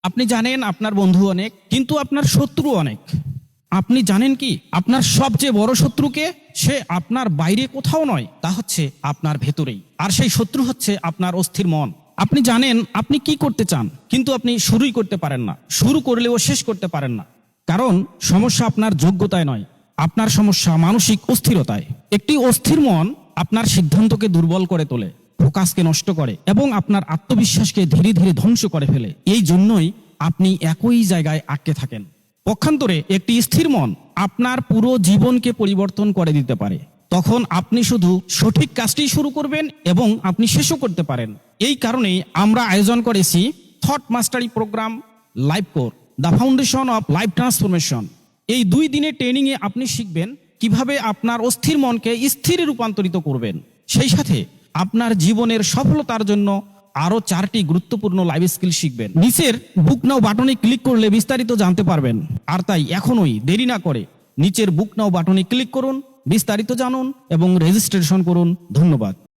আপনি জানেন আপনার বন্ধু অনেক, কিন্তু আপনার শত্রু অনেক। আপনি জানেন কি আপনার সবচেয়ে বড় শত্রুকে? সে আপনার বাইরে কোথাও নয়, তা হচ্ছে আপনার ভেতরেই। আর সেই শত্রু হচ্ছে আপনার অস্থির মন। আপনি জানেন আপনি কি করতে চান, কিন্তু আপনি শুরুই করতে পারেন না। শুরু করলেও শেষ করতে পারেন না। কারণ সমস্যা আপনার যোগ্যতায় নয়, আপনার সমস্যা মানসিক অস্থিরতায়। একটি অস্থির মন আপনার সিদ্ধান্তকে দুর্বল করে তোলে, ফোকাসকে নষ্ট করে এবং আপনার আত্মবিশ্বাসকে ধীরে ধীরে ধ্বংস করে ফেলে। এই জন্যই আপনি একই জায়গায় আটকে থাকেন। পক্ষান্তরে একটি স্থির মন আপনার পুরো জীবনকে পরিবর্তন করে দিতে পারে। তখন আপনি শুধু সঠিক কাজটি শুরু করবেন এবং আপনি শেষও করতে পারেন। এই কারণেই আমরা আয়োজন করেছি thought mastery program live core, the foundation of life transformation. এই 2 দিনের ট্রেনিংয়ে আপনি শিখবেন কিভাবে আপনার অস্থির মনকে স্থিরে রূপান্তরিত করবেন। সেই সাথে আপনার জীবনের সফলতার জন্য আরো 4টি গুরুত্বপূর্ণ লাইফ স্কিল শিখবেন। নিচের বুক নাও বাটনে ক্লিক করলে বিস্তারিত জানতে পারবেন। আর তাই এখনই দেরি না করে নিচের বুক নাও বাটনে ক্লিক করুন, বিস্তারিত জানুন এবং রেজিস্ট্রেশন করুন। ধন্যবাদ।